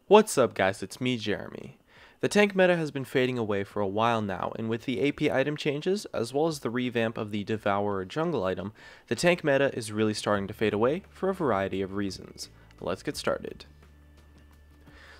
What's up guys, it's me Jeremy. The tank meta has been fading away for a while now, and with the AP item changes, as well as the revamp of the Devourer jungle item, the tank meta is really starting to fade away for a variety of reasons. Let's get started.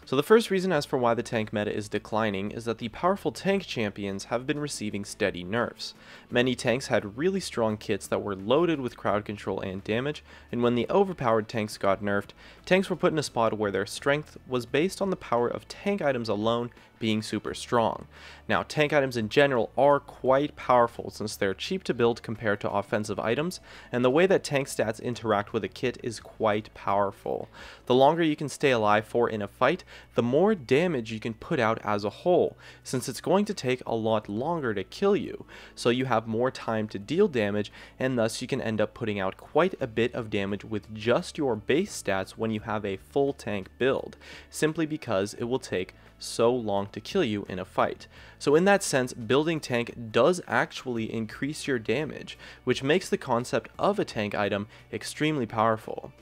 So the first reason as for why the tank meta is declining is that the powerful tank champions have been receiving steady nerfs. Many tanks had really strong kits that were loaded with crowd control and damage, and when the overpowered tanks got nerfed, tanks were put in a spot where their strength was based on the power of tank items alone being super strong. Now, tank items in general are quite powerful since they're cheap to build compared to offensive items, and the way that tank stats interact with a kit is quite powerful. The longer you can stay alive for in a fight, the more damage you can put out as a whole, since it's going to take a lot longer to kill you, so you have more time to deal damage, and thus you can end up putting out quite a bit of damage with just your base stats when you have a full tank build, simply because it will take so long to kill you in a fight. So in that sense, building tank does actually increase your damage, which makes the concept of a tank item extremely powerful.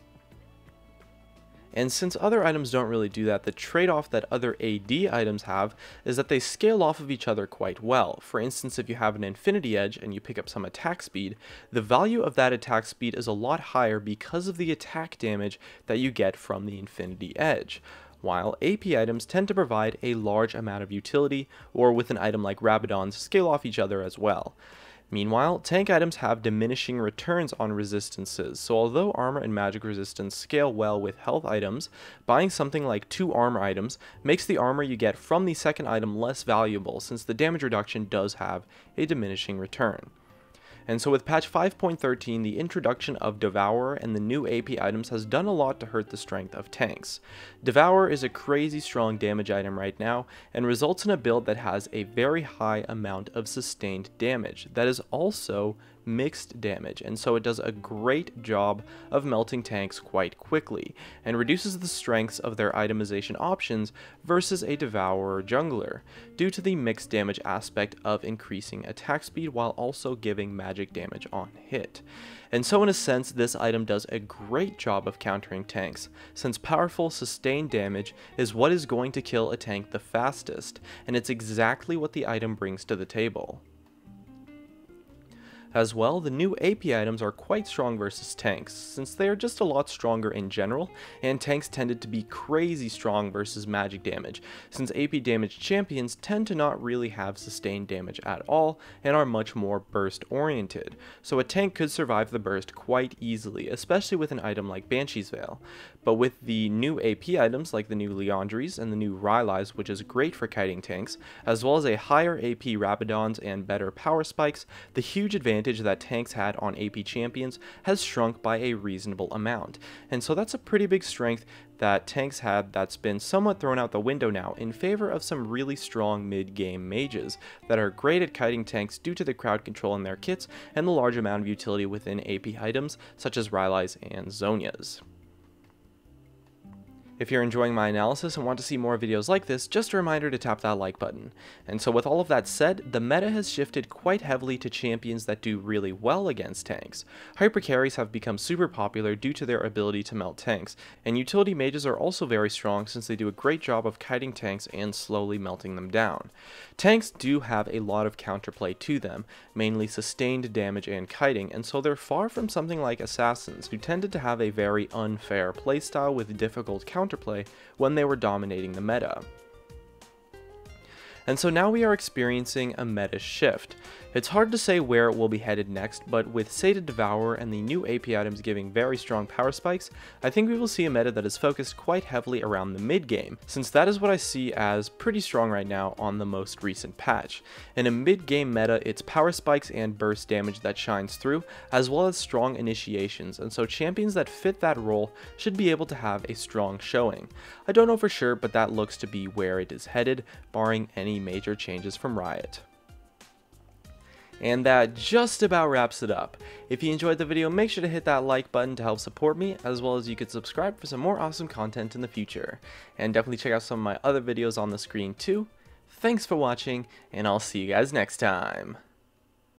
And since other items don't really do that, the trade-off that other AD items have is that they scale off of each other quite well. For instance, if you have an Infinity Edge and you pick up some attack speed, the value of that attack speed is a lot higher because of the attack damage that you get from the Infinity Edge, while AP items tend to provide a large amount of utility, or with an item like Rabadon's, scale off each other as well. Meanwhile, tank items have diminishing returns on resistances, so although armor and magic resistance scale well with health items, buying something like 2 armor items makes the armor you get from the second item less valuable, since the damage reduction does have a diminishing return. And so with patch 5.13, the introduction of Devourer and the new AP items has done a lot to hurt the strength of tanks. Devourer is a crazy strong damage item right now, and results in a build that has a very high amount of sustained damage that is also mixed damage, and so it does a great job of melting tanks quite quickly, and reduces the strengths of their itemization options versus a Devourer jungler, due to the mixed damage aspect of increasing attack speed while also giving magic damage on hit. And so in a sense, this item does a great job of countering tanks, since powerful sustained damage is what is going to kill a tank the fastest, and it's exactly what the item brings to the table. As well, the new AP items are quite strong versus tanks, since they are just a lot stronger in general, and tanks tended to be crazy strong versus magic damage, since AP damage champions tend to not really have sustained damage at all, and are much more burst oriented, so a tank could survive the burst quite easily, especially with an item like Banshee's Veil. But with the new AP items like the new Leandries and the new Rylai's, which is great for kiting tanks, as well as a higher AP Rabadons and better power spikes, the huge advantage that tanks had on AP champions has shrunk by a reasonable amount, and so that's a pretty big strength that tanks had that's been somewhat thrown out the window now in favor of some really strong mid-game mages that are great at kiting tanks due to the crowd control in their kits and the large amount of utility within AP items such as Rylai's and Zhonya's. If you're enjoying my analysis and want to see more videos like this, just a reminder to tap that like button. And so with all of that said, the meta has shifted quite heavily to champions that do really well against tanks. Hyper carries have become super popular due to their ability to melt tanks, and utility mages are also very strong since they do a great job of kiting tanks and slowly melting them down. Tanks do have a lot of counterplay to them, mainly sustained damage and kiting, and so they're far from something like assassins, who tended to have a very unfair playstyle with difficult counterplay when they were dominating the meta. And so now we are experiencing a meta shift. It's hard to say where it will be headed next, but with Sated Devourer and the new AP items giving very strong power spikes, I think we will see a meta that is focused quite heavily around the mid game, since that is what I see as pretty strong right now on the most recent patch. In a mid game meta, it's power spikes and burst damage that shines through, as well as strong initiations, and so champions that fit that role should be able to have a strong showing. I don't know for sure, but that looks to be where it is headed, barring any major changes from Riot. And that just about wraps it up. If you enjoyed the video, make sure to hit that like button to help support me, as well as you could subscribe for some more awesome content in the future. And definitely check out some of my other videos on the screen too. Thanks for watching, and I'll see you guys next time.